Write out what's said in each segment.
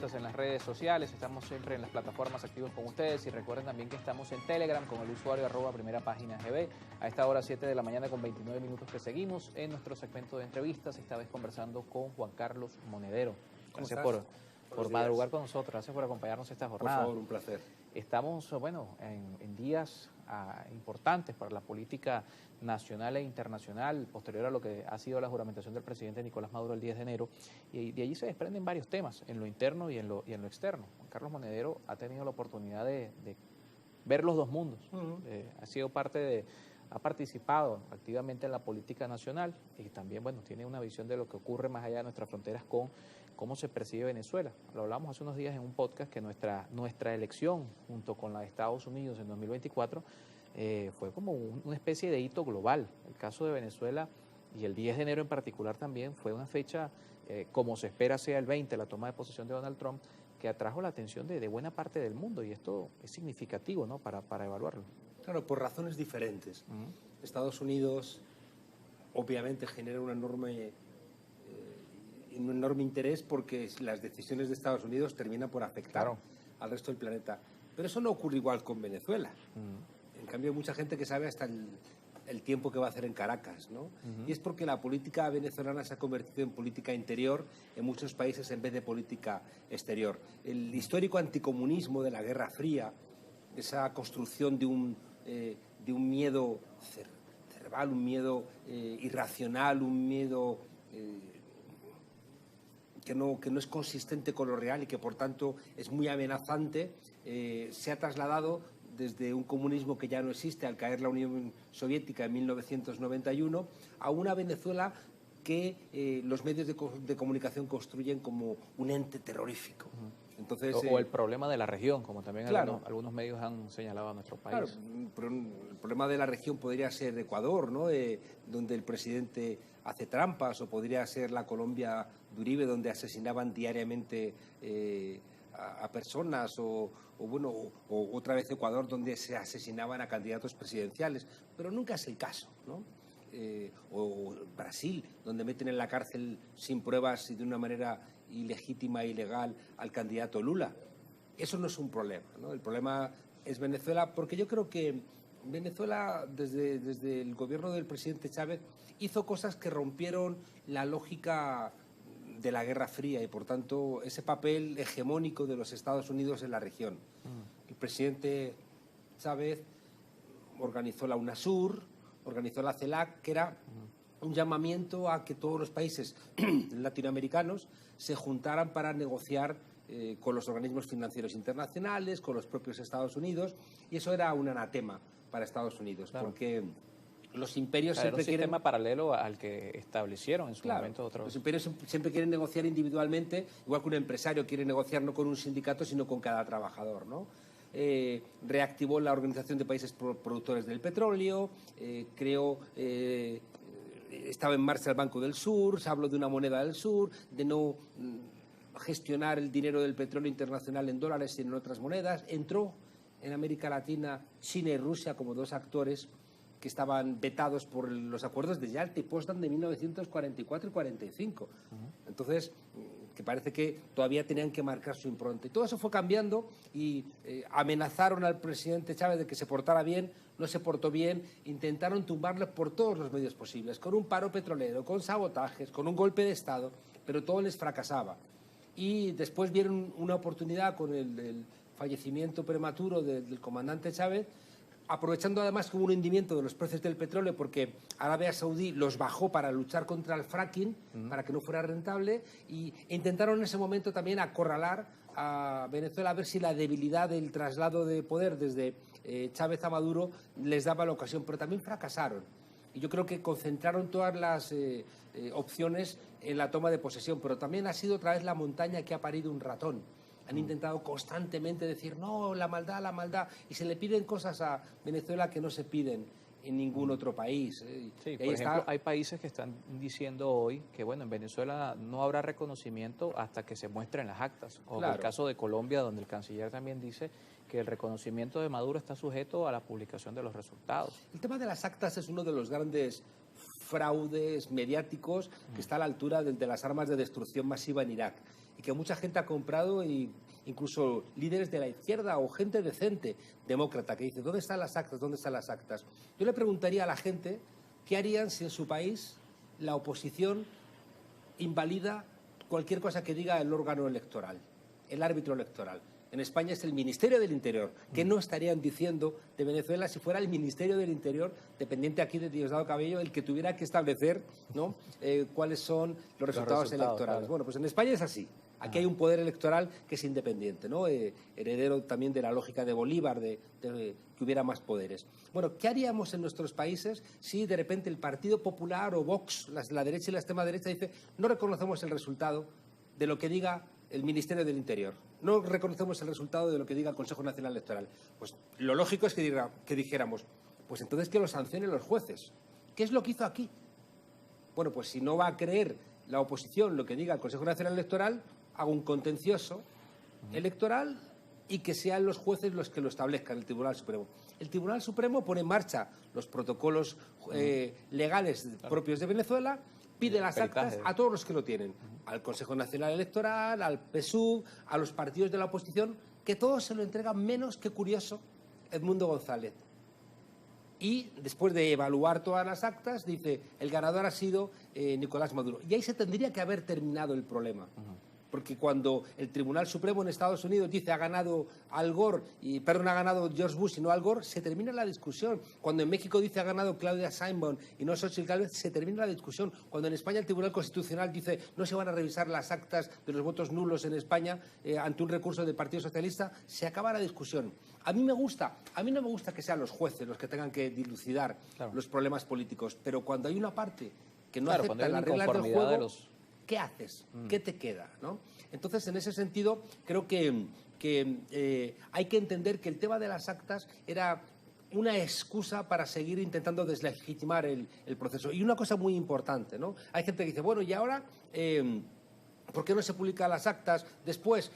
En las redes sociales, estamos siempre en las plataformas activos con ustedes y recuerden también que estamos en Telegram con el usuario @primerapagina.gb. A esta hora 7 de la mañana con 29 minutos que seguimos en nuestro segmento de entrevistas, esta vez conversando con Juan Carlos Monedero. Gracias por madrugar con nosotros, gracias por acompañarnos esta jornada. Por favor, un placer. Estamos, bueno, en días importantes para la política nacional e internacional, posterior a lo que ha sido la juramentación del presidente Nicolás Maduro el 10 de enero, y de allí se desprenden varios temas, en lo interno y en lo externo. Juan Carlos Monedero ha tenido la oportunidad de ver los dos mundos, ha sido ha participado activamente en la política nacional y también, bueno, tiene una visión de lo que ocurre más allá de nuestras fronteras con cómo se percibe Venezuela. Lo hablamos hace unos días en un podcast que nuestra elección junto con la de Estados Unidos en 2024 fue como una especie de hito global. El caso de Venezuela y el 10 de enero en particular también fue una fecha, como se espera sea el 20, la toma de posesión de Donald Trump, que atrajo la atención de buena parte del mundo y esto es significativo, ¿no?, para evaluarlo. Claro, por razones diferentes. Estados Unidos obviamente genera un enorme interés porque las decisiones de Estados Unidos terminan por afectar al resto del planeta. Pero eso no ocurre igual con Venezuela. En cambio, hay mucha gente que sabe hasta el tiempo que va a hacer en Caracas, ¿no? Y es porque la política venezolana se ha convertido en política interior en muchos países en vez de política exterior. El histórico anticomunismo de la Guerra Fría, esa construcción de un miedo cerval, un miedo irracional, un miedo que no es consistente con lo real y que por tanto es muy amenazante, se ha trasladado desde un comunismo que ya no existe al caer la Unión Soviética en 1991 a una Venezuela que los medios de comunicación construyen como un ente terrorífico. Entonces, o el problema de la región, como también algunos medios han señalado a nuestro país. Claro, el problema de la región podría ser Ecuador, ¿no?, donde el presidente hace trampas, o podría ser la Colombia de Uribe, donde asesinaban diariamente a personas, o otra vez Ecuador, donde se asesinaban a candidatos presidenciales, pero nunca es el caso, ¿no? O Brasil, donde meten en la cárcel sin pruebas y de una manera ilegítima e ilegal al candidato Lula. Eso no es un problema, ¿no? El problema es Venezuela, porque yo creo que Venezuela, desde el gobierno del presidente Chávez, hizo cosas que rompieron la lógica de la Guerra Fría y, por tanto, ese papel hegemónico de los Estados Unidos en la región. El presidente Chávez organizó la UNASUR, organizó la CELAC, que era un llamamiento a que todos los países latinoamericanos se juntaran para negociar con los organismos financieros internacionales, con los propios Estados Unidos, y eso era un anatema para Estados Unidos, porque los imperios siempre quieren... un sistema paralelo al que establecieron en su momento otros. Los imperios siempre quieren negociar individualmente, igual que un empresario quiere negociar no con un sindicato, sino con cada trabajador, ¿no? Reactivó la Organización de Países Productores del Petróleo, estaba en marcha el Banco del Sur, se habló de una moneda del sur, de no gestionar el dinero del petróleo internacional en dólares sino en otras monedas. Entró en América Latina China y Rusia como dos actores que estaban vetados por los acuerdos de Yalta y Potsdam de 1944 y 45. Entonces, que parece que todavía tenían que marcar su impronta. Y todo eso fue cambiando y amenazaron al presidente Chávez de que se portara bien, no se portó bien, intentaron tumbarle por todos los medios posibles, con un paro petrolero, con sabotajes, con un golpe de Estado, pero todo les fracasaba. Y después vieron una oportunidad con el fallecimiento prematuro del comandante Chávez, aprovechando además como un hundimiento de los precios del petróleo, porque Arabia Saudí los bajó para luchar contra el fracking, para que no fuera rentable, e intentaron en ese momento también acorralar a Venezuela a ver si la debilidad del traslado de poder desde Chávez a Maduro les daba la ocasión, pero también fracasaron. Y yo creo que concentraron todas las opciones en la toma de posesión, pero también ha sido otra vez la montaña que ha parido un ratón. Han intentado constantemente decir, no, la maldad, y se le piden cosas a Venezuela que no se piden en ningún otro país. Sí, por ejemplo, hay países que están diciendo hoy que, bueno, en Venezuela no habrá reconocimiento hasta que se muestren las actas. O el caso de Colombia, donde el canciller también dice que el reconocimiento de Maduro está sujeto a la publicación de los resultados. El tema de las actas es uno de los grandes fraudes mediáticos que está a la altura de las armas de destrucción masiva en Irak. y que mucha gente ha comprado, y incluso líderes de la izquierda o gente decente, demócrata, que dice, ¿dónde están las actas? ¿Dónde están las actas? Yo le preguntaría a la gente qué harían si en su país la oposición invalida cualquier cosa que diga el órgano electoral, el árbitro electoral. En España es el Ministerio del Interior. ¿Qué no estarían diciendo de Venezuela si fuera el Ministerio del Interior, dependiente aquí de Diosdado Cabello, el que tuviera que establecer, ¿no?, cuáles son los resultados electorales? Claro. Bueno, pues en España es así. Aquí hay un poder electoral que es independiente, ¿no? Heredero también de la lógica de Bolívar, de que hubiera más poderes. Bueno, ¿qué haríamos en nuestros países si de repente el Partido Popular o Vox, la derecha y la extrema derecha, dice no reconocemos el resultado de lo que diga el Ministerio del Interior, no reconocemos el resultado de lo que diga el Consejo Nacional Electoral? Pues lo lógico es que dijéramos, pues entonces que lo sancionen los jueces. ¿Qué es lo que hizo aquí? Bueno, pues si no va a creer la oposición lo que diga el Consejo Nacional Electoral, haga un contencioso electoral y que sean los jueces los que lo establezcan, el Tribunal Supremo. El Tribunal Supremo pone en marcha los protocolos legales propios de Venezuela, pide las actas a todos los que lo tienen, al Consejo Nacional Electoral, al PSUV, a los partidos de la oposición, que todos se lo entregan, menos que curioso Edmundo González. Y después de evaluar todas las actas, dice, el ganador ha sido Nicolás Maduro. Y ahí se tendría que haber terminado el problema. Porque cuando el Tribunal Supremo en Estados Unidos dice ha ganado Al Gore, ha ganado George Bush y no Al Gore, se termina la discusión. Cuando en México dice ha ganado Claudia Sheinbaum y no Xochitl Gálvez, se termina la discusión. Cuando en España el Tribunal Constitucional dice no se van a revisar las actas de los votos nulos en España ante un recurso del Partido Socialista, se acaba la discusión. A mí no me gusta que sean los jueces los que tengan que dilucidar los problemas políticos, pero cuando hay una parte que no acepta las reglas del juego, ¿qué haces? ¿Qué te queda? ¿No? Entonces, en ese sentido, creo que hay que entender que el tema de las actas era una excusa para seguir intentando deslegitimar el proceso. Y una cosa muy importante, ¿no? Hay gente que dice, bueno, ¿y ahora por qué no se publican las actas después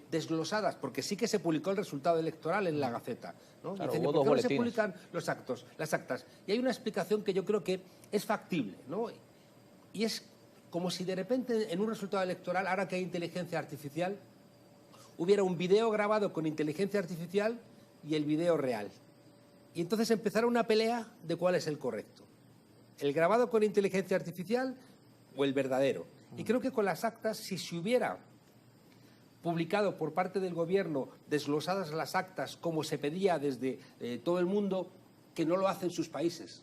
desglosadas? Porque sí que se publicó el resultado electoral en la Gaceta, ¿no? Claro, dicen, ¿por qué no se publican las actas? Y hay una explicación que yo creo que es factible, ¿no? Y es como si de repente en un resultado electoral, ahora que hay inteligencia artificial, hubiera un video grabado con inteligencia artificial y el video real. Y entonces empezara una pelea de cuál es el correcto. ¿El grabado con inteligencia artificial o el verdadero? Y creo que con las actas, si se hubiera publicado por parte del gobierno desglosadas las actas como se pedía desde todo el mundo, que no lo hacen sus países.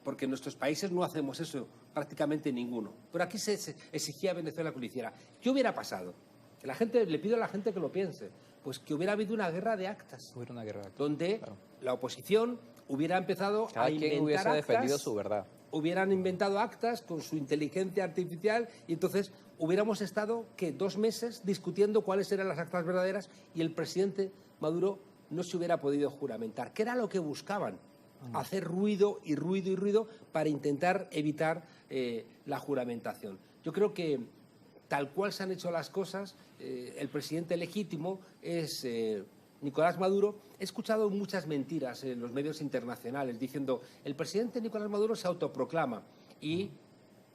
Porque en nuestros países no hacemos eso, prácticamente ninguno. Pero aquí se exigía a Venezuela que lo hiciera. ¿Qué hubiera pasado? Le pido a la gente que lo piense. Pues que hubiera habido una guerra de actas. Hubiera una guerra de actas. Donde la oposición hubiera empezado a inventar hubiese actas. Defendido su verdad. Hubieran inventado actas con su inteligencia artificial y entonces hubiéramos estado, ¿qué?, 2 meses discutiendo cuáles eran las actas verdaderas y el presidente Maduro no se hubiera podido juramentar. ¿Qué era lo que buscaban? Hacer ruido y ruido y ruido para intentar evitar la juramentación. Yo creo que tal cual se han hecho las cosas, el presidente legítimo es Nicolás Maduro. He escuchado muchas mentiras en los medios internacionales diciendo el presidente Nicolás Maduro se autoproclama y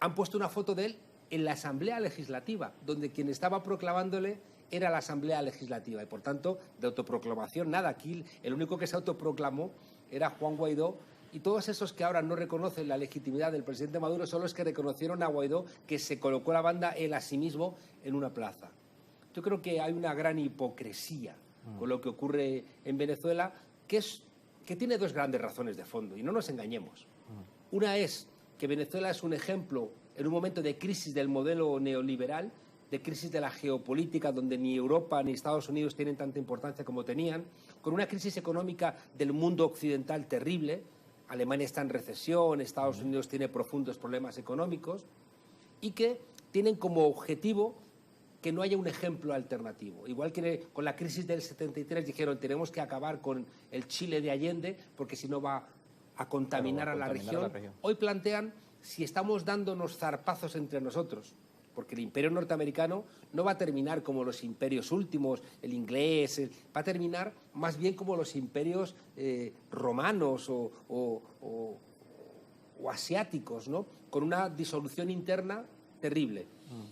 han puesto una foto de él en la Asamblea Legislativa, donde quien estaba proclamándole era la Asamblea Legislativa y, por tanto, de autoproclamación nada. Aquí el único que se autoproclamó era Juan Guaidó, y todos esos que ahora no reconocen la legitimidad del presidente Maduro son los que reconocieron a Guaidó, que se colocó la banda él a sí mismo en una plaza. Yo creo que hay una gran hipocresía con lo que ocurre en Venezuela, que tiene 2 grandes razones de fondo, y no nos engañemos. Una es que Venezuela es un ejemplo en un momento de crisis del modelo neoliberal, de crisis de la geopolítica, donde ni Europa ni Estados Unidos tienen tanta importancia como tenían, con una crisis económica del mundo occidental terrible. Alemania está en recesión, Estados Unidos tiene profundos problemas económicos, y que tienen como objetivo que no haya un ejemplo alternativo. Igual que con la crisis del 73 dijeron tenemos que acabar con el Chile de Allende porque si no va a contaminar a la región. Hoy plantean si estamos dándonos zarpazos entre nosotros, porque el imperio norteamericano no va a terminar como los imperios últimos, el inglés, va a terminar más bien como los imperios romanos o asiáticos, ¿no? Con una disolución interna terrible.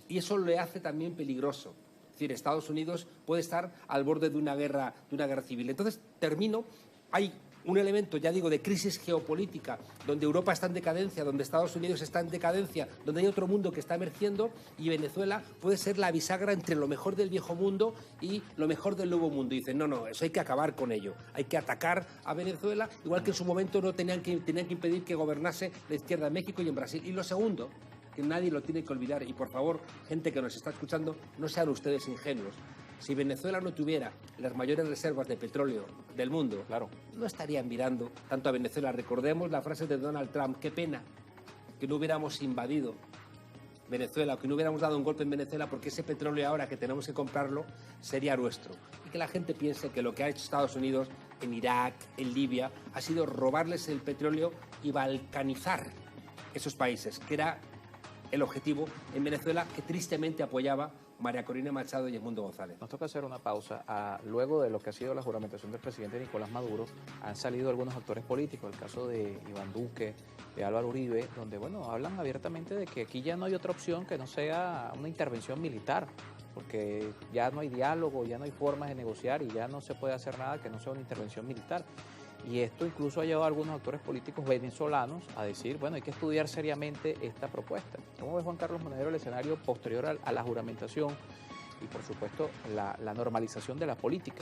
Y eso le hace también peligroso. Es decir, Estados Unidos puede estar al borde de una guerra civil. Entonces, termino. Hay un elemento, ya digo, de crisis geopolítica, donde Europa está en decadencia, donde Estados Unidos está en decadencia, donde hay otro mundo que está emergiendo, y Venezuela puede ser la bisagra entre lo mejor del viejo mundo y lo mejor del nuevo mundo. Y dicen, no, eso hay que acabar con ello. Hay que atacar a Venezuela, igual que en su momento no tenían que impedir que gobernase la izquierda en México y en Brasil. Y lo segundo, que nadie lo tiene que olvidar, y por favor, gente que nos está escuchando, no sean ustedes ingenuos. Si Venezuela no tuviera las mayores reservas de petróleo del mundo, Claro. no estarían mirando tanto a Venezuela. Recordemos la frase de Donald Trump: qué pena que no hubiéramos invadido Venezuela, o que no hubiéramos dado un golpe en Venezuela, porque ese petróleo, ahora que tenemos que comprarlo, sería nuestro. Y que la gente piense que lo que ha hecho Estados Unidos en Irak, en Libia, ha sido robarles el petróleo y balcanizar esos países, que era el objetivo en Venezuela, que tristemente apoyaba María Corina Machado y Edmundo González. Nos toca hacer una pausa. Luego de lo que ha sido la juramentación del presidente Nicolás Maduro, han salido algunos actores políticos, el caso de Iván Duque, de Álvaro Uribe, donde hablan abiertamente de que aquí ya no hay otra opción que no sea una intervención militar, porque ya no hay diálogo, ya no hay formas de negociar y ya no se puede hacer nada que no sea una intervención militar. Y esto incluso ha llevado a algunos actores políticos venezolanos a decir, hay que estudiar seriamente esta propuesta. ¿Cómo ve Juan Carlos Monedero el escenario posterior a la juramentación y, por supuesto, la normalización de la política